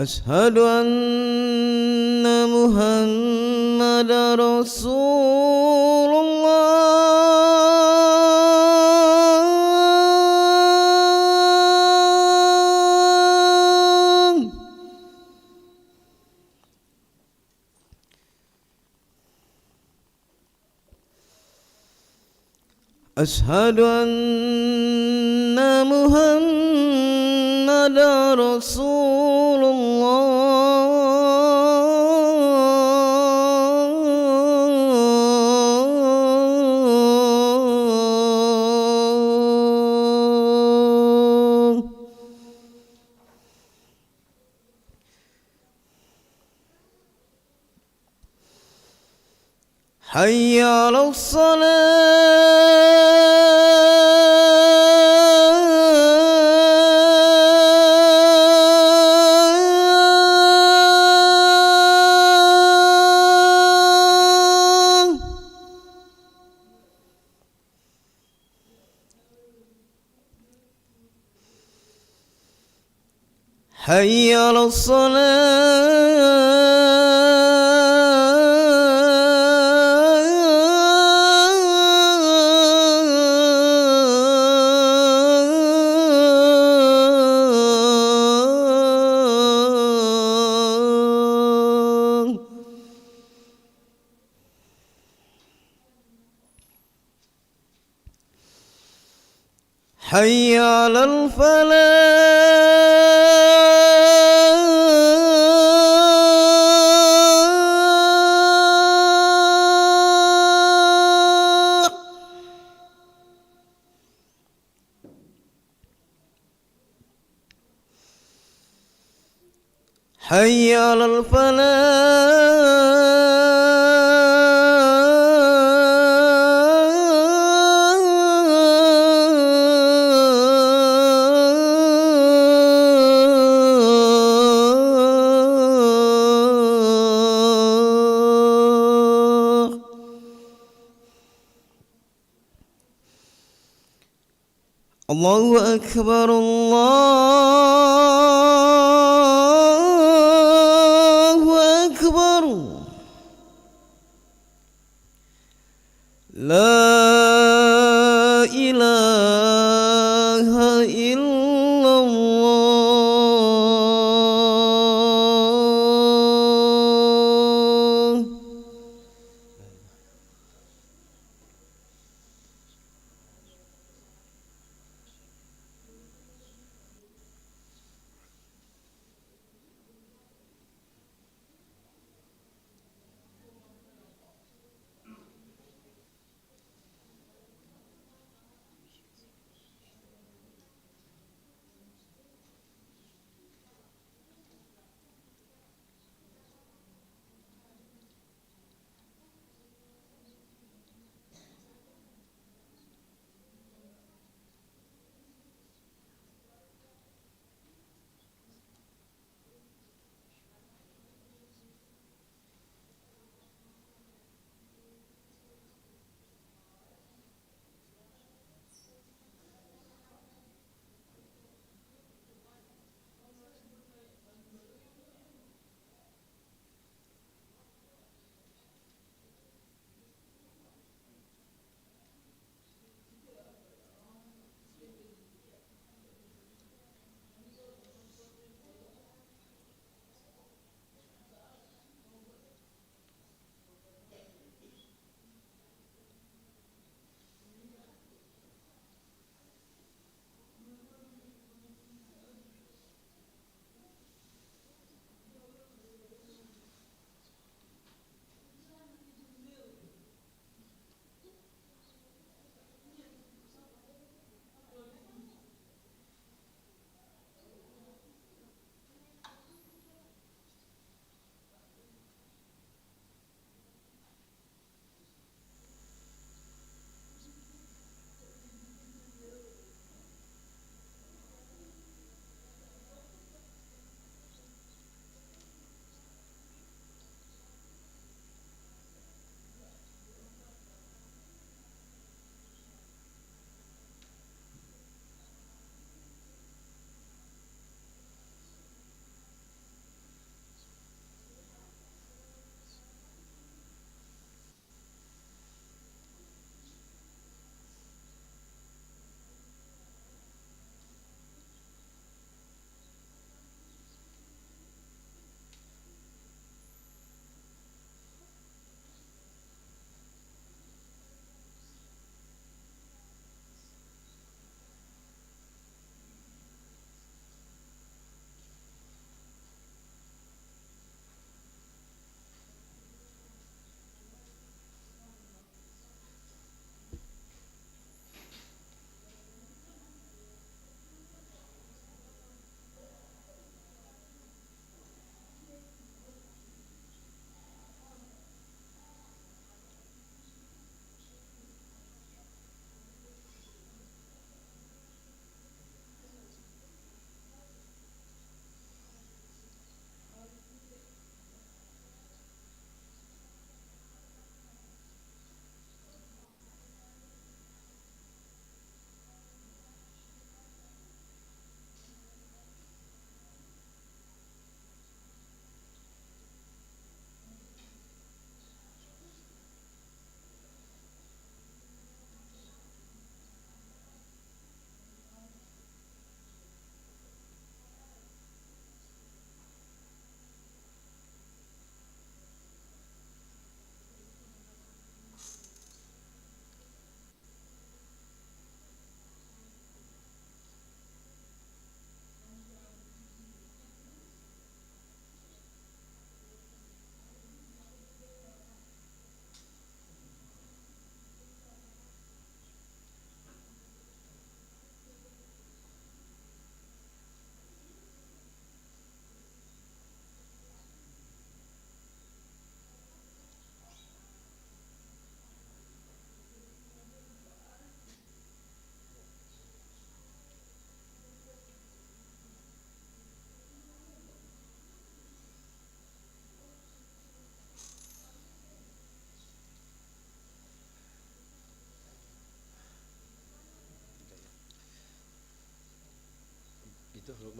أشهد أن محمد رسول الله. أشهد أن محمد رسول الله. حي على الصلاة. حي على الصلاة. حي على الفلاح. حي على الفلاح. الله أكبر الله أكبر. لا إله إلا الله.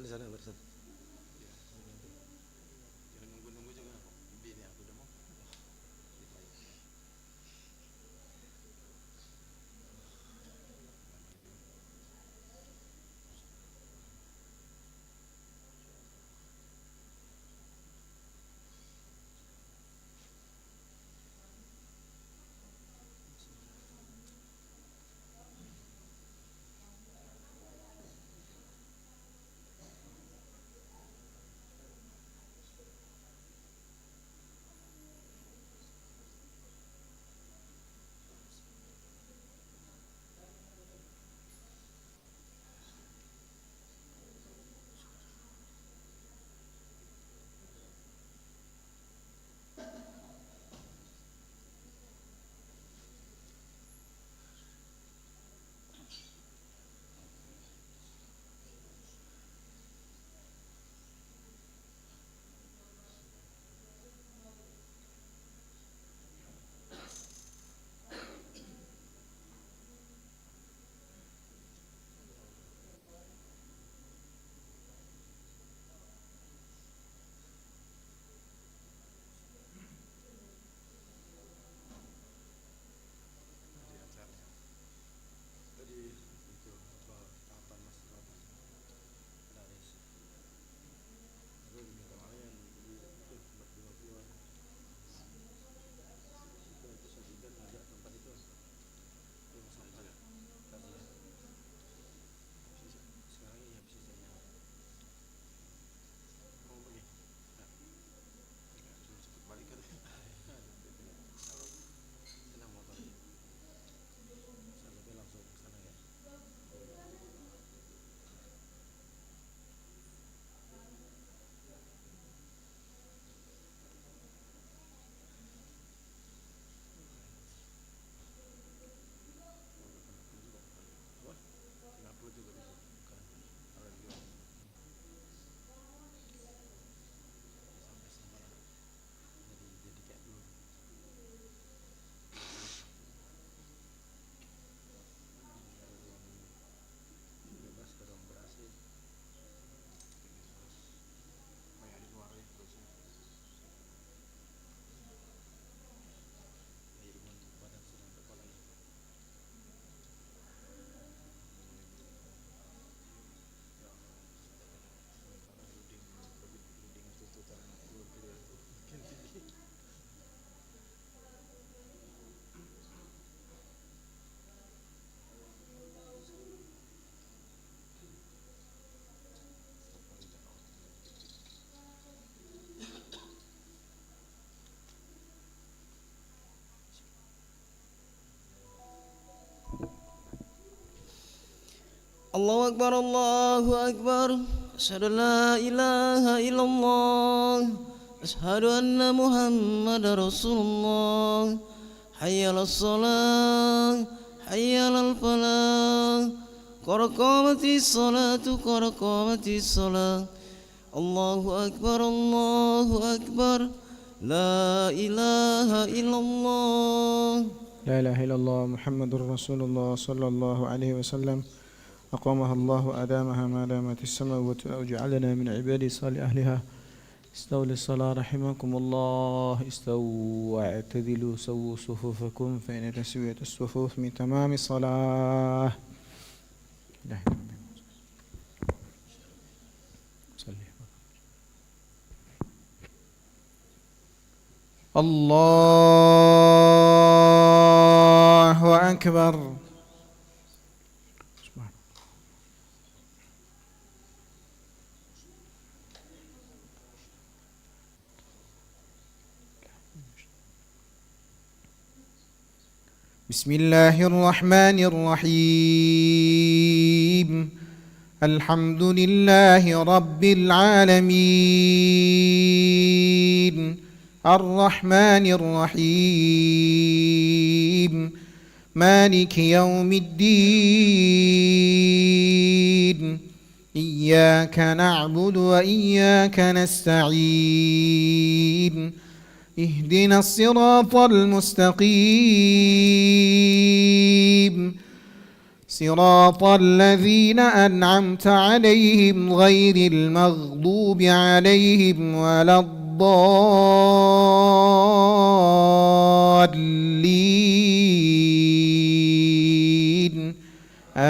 di sana barusan. الله أكبر الله أكبر أشهد أن لا إله إلا الله أشهد أن محمد رسول الله حي على الصلاة حي على الفلاح قد قامت الصلاة قد قامت الصلاة الله أكبر الله أكبر لا إله إلا الله لا إله إلا الله محمد رسول الله صلى الله عليه وسلم أقامها الله أدامها ما دامت السماوات وجعلنا من عباده صالح أهلها استووا للصلاة رحمكم الله استووا واعتدلوا سووا صفوفكم فإن تسوية الصفوف من تمام الصلاة الله أكبر بسم الله الرحمن الرحيم الحمد لله رب العالمين الرحمن الرحيم مالك يوم الدين إياك نعبد وإياك نستعين اهدنا الصراط المستقيم صراط الذين أنعمت عليهم غير المغضوب عليهم ولا الضالين آمين.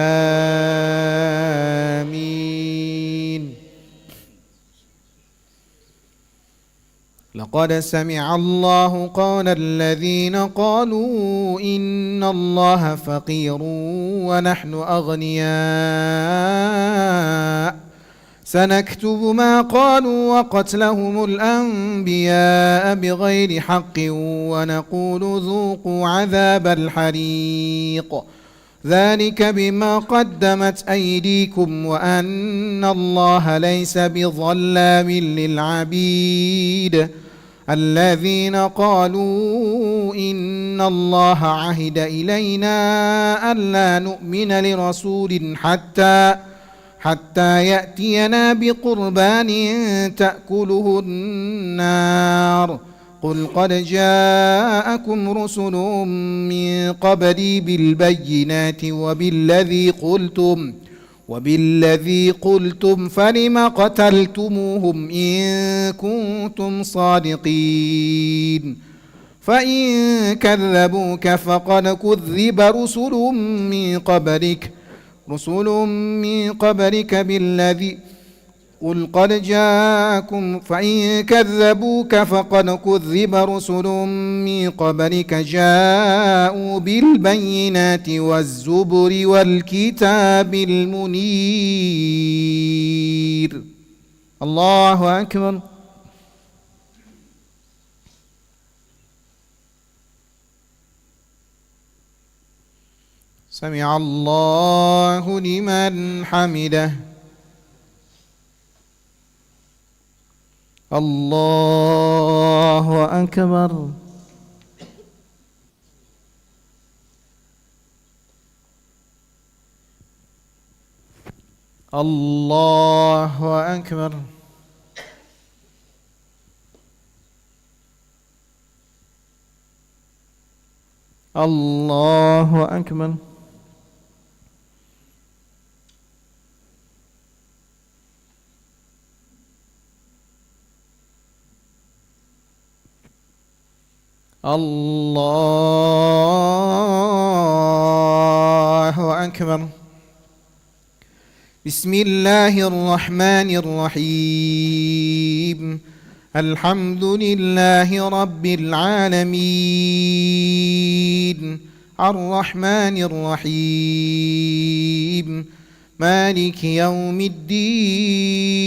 لقد سمع الله قول الذين قالوا إن الله فقير ونحن أغنياء سنكتب ما قالوا وقتلهم الأنبياء بغير حق ونقول ذوقوا عذاب الحريق ذلك بما قدمت أيديكم وأن الله ليس بظلام للعبيد. الذين قالوا إن الله عهد إلينا ألا نؤمن لرسول حتى يأتينا بقربان تأكله النار قل قد جاءكم رسل من قبلي بالبينات وبالذي قلتم فلم قتلتموهم إن كنتم صادقين فإن كذبوك فقد كذب رسل من قبلك بالذي قل قد جاءكم فإن كذبوك فقد كذب رسل من قبلك جاءوا بالبينات والزبر والكتاب المنير. الله أكبر. سمع الله لمن حمده. الله أكبر. الله أكبر. الله أكبر. الله أكبر. بسم الله الرحمن الرحيم. الحمد لله رب العالمين الرحمن الرحيم مالك يوم الدين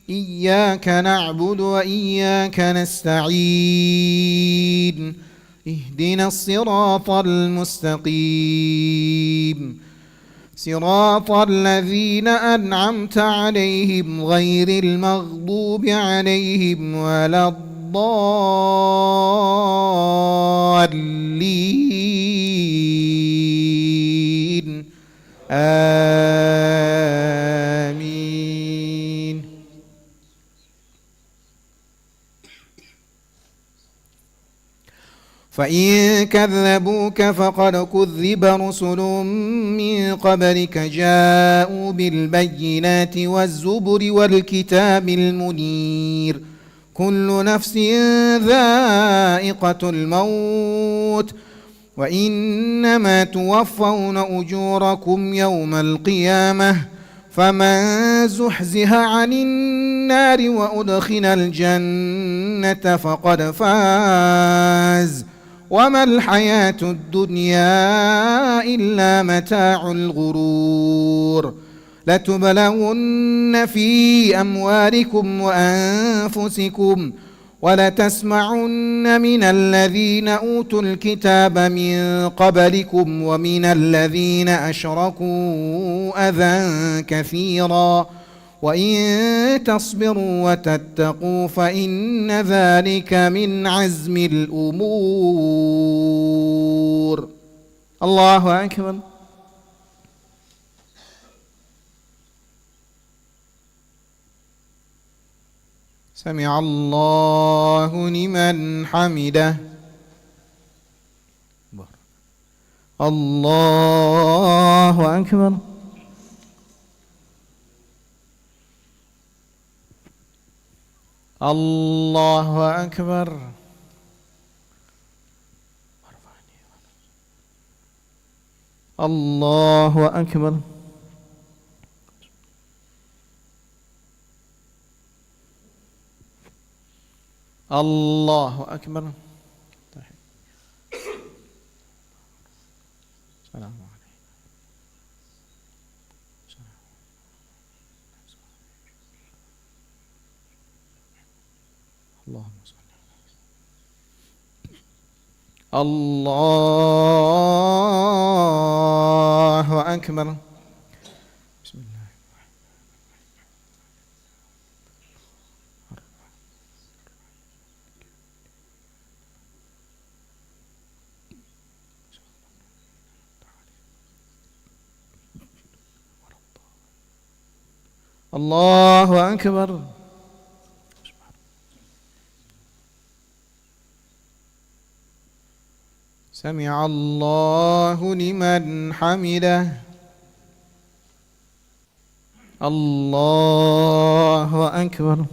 إياك نعبد وإياك نستعين اهدنا الصراط المستقيم صراط الذين أنعمت عليهم غير المغضوب عليهم ولا الضالين آمين. فإن كذبوك فقد كذب رسل من قبلك جاءوا بالبينات والزبر والكتاب المنير كل نفس ذائقة الموت وإنما توفون أجوركم يوم القيامة فمن زحزح عن النار وأدخل الجنة فقد فاز وما الحياة الدنيا إلا متاع الغرور. لتبلون في أموالكم وأنفسكم ولتسمعن من الذين أوتوا الكتاب من قبلكم ومن الذين أشركوا أذى كثيرا وإن تصبروا وتتقوا فإن ذلك من عزم الأمور. الله أكبر. سمع الله لمن حمده. الله أكبر. الله أكبر. الله أكبر. الله أكبر. السلام عليكم. اللهم صل. الله أكبر. بسم الله. الله أكبر. سمع الله لمن حمده. الله أكبر.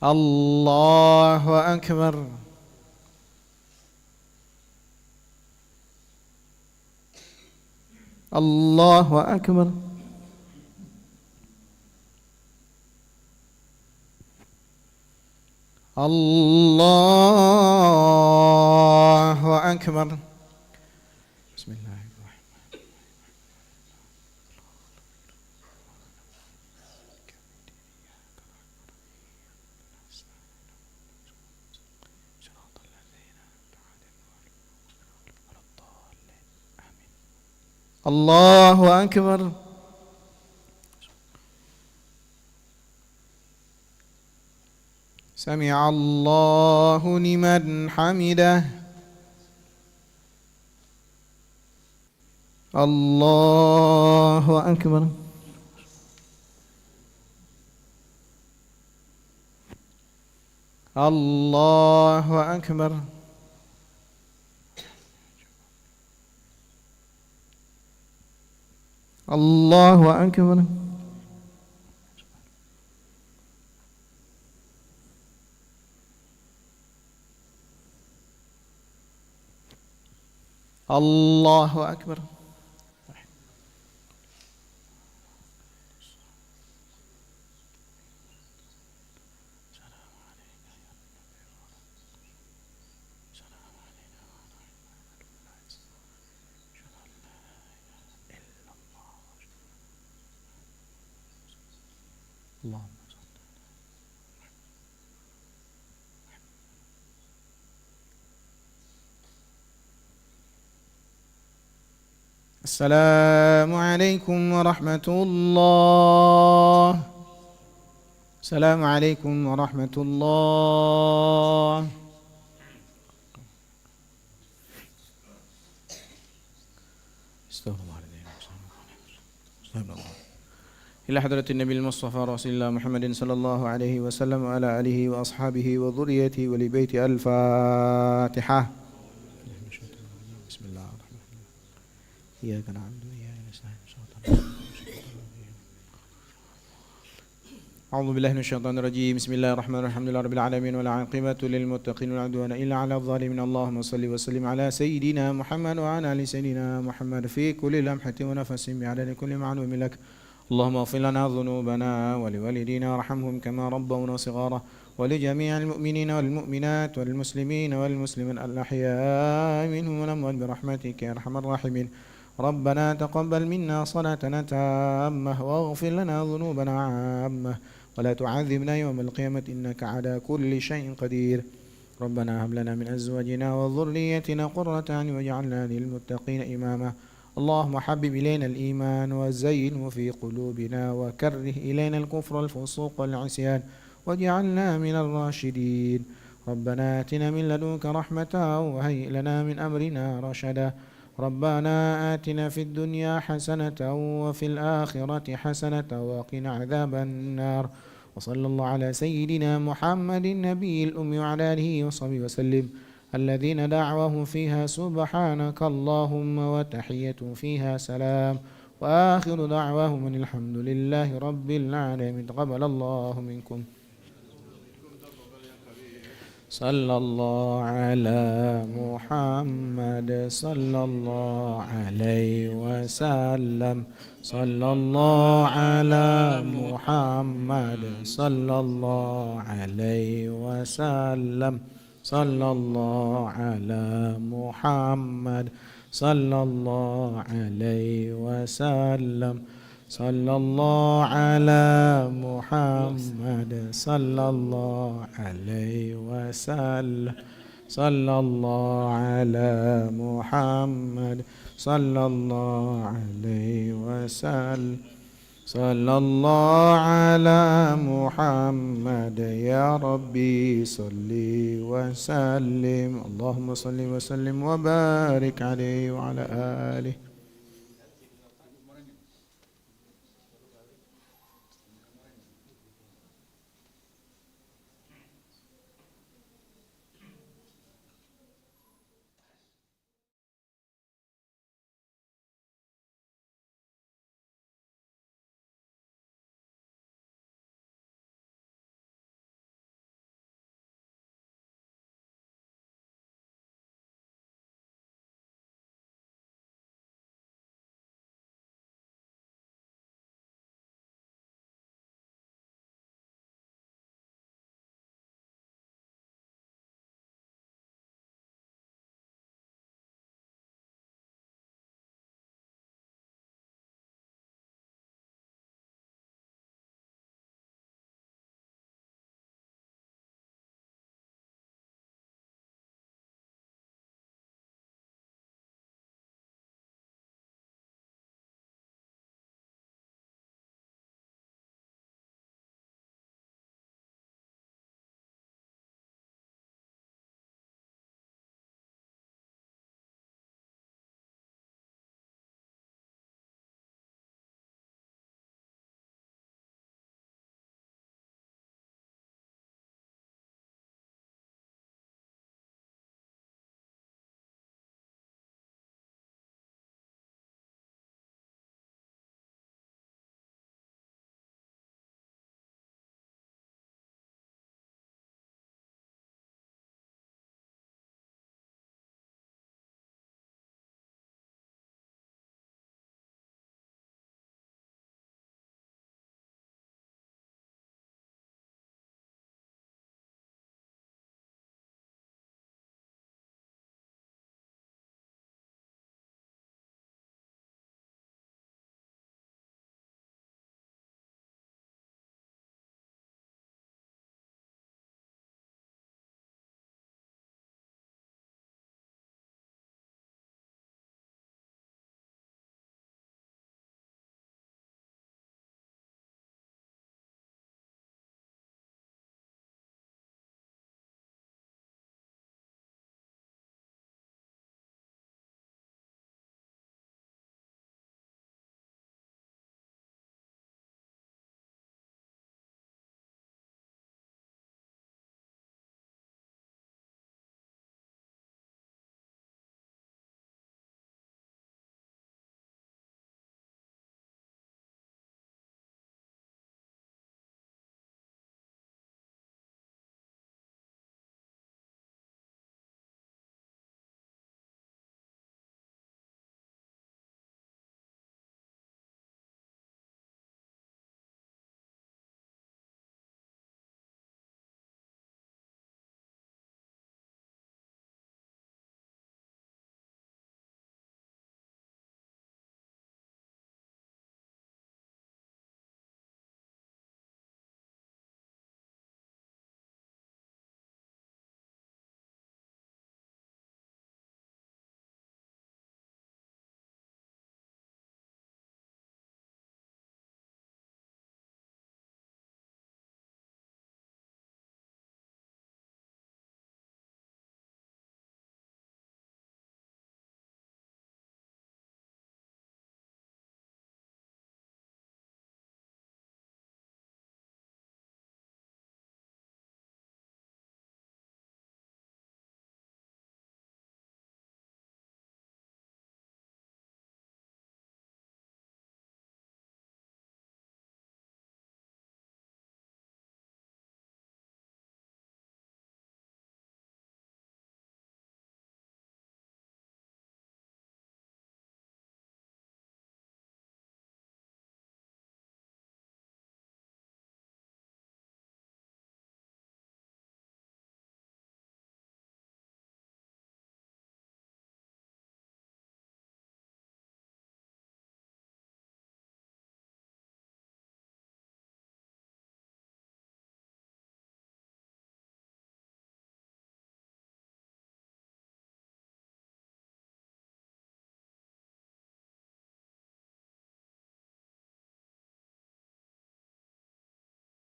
الله أكبر. الله أكبر. الله أكبر. بسم الله الرحمن الرحيم. الله أكبر. سمع الله لمن حمده. الله أكبر. الله أكبر. الله أكبر. الله أكبر. اللهم السلام عليكم ورحمة الله. السلام عليكم ورحمة الله. استغفر الله العظيم. إلى حضرة النبي المصطفى رسول الله محمد صلى الله عليه وسلم وعلى آله وأصحابه وذريته ولبيت الفاتحة. بسم الله الرحمن الرحيم. إياك نعبد وإياك نستعين. أعوذ بالله من الشيطان الرجيم. بسم الله الرحمن الرحيم. الحمد لله رب العالمين والعاقبة للمتقين ولا عدوان إلا على الظالمين. اللهم صل وسلم على سيدنا محمد وعلى آل سيدنا محمد في كل لمحة ونفس بعدد كل معلوم لك. اللهم اغفر لنا ذنوبنا ولوالدينا وارحمهم كما ربونا صغارا ولجميع المؤمنين والمؤمنات والمسلمين والمسلمين الأحياء منهم والأموات برحمتك يا أرحم الراحمين. ربنا تقبل منا صلاتنا تامة واغفر لنا ذنوبنا عامة ولا تعذبنا يوم القيامة إنك على كل شيء قدير. ربنا هب لنا من أزواجنا وذريتنا قرة أعين واجعلنا للمتقين إماما. اللهم حبب إلينا الإيمان وزينه في قلوبنا وكره إلينا الكفر والفسوق والعصيان واجعلنا من الراشدين. ربنا آتنا من لدنك رحمة وهيئ لنا من أمرنا رشدا. ربنا آتنا في الدنيا حسنة وفي الآخرة حسنة وقنا عذاب النار. وصلى الله على سيدنا محمد النبي الأمي وعلى آله وصحبه وسلم الذين دعوهم فيها سبحانك اللهم وتحية فيها سلام وآخر دعواهم أن الحمد لله رب العالمين. تقبل الله منكم. صلى الله على محمد صلى الله عليه وسلم. صلى الله على محمد صلى الله عليه وسلم. صلى الله على محمد صلى الله عليه وسلم. صلى الله على محمد صلى الله عليه وسلم. صلى الله على محمد صلى الله عليه وسلم. صلى الله على محمد يا ربي صل وسلم. اللهم صل وسلم وبارك عليه وعلى آله.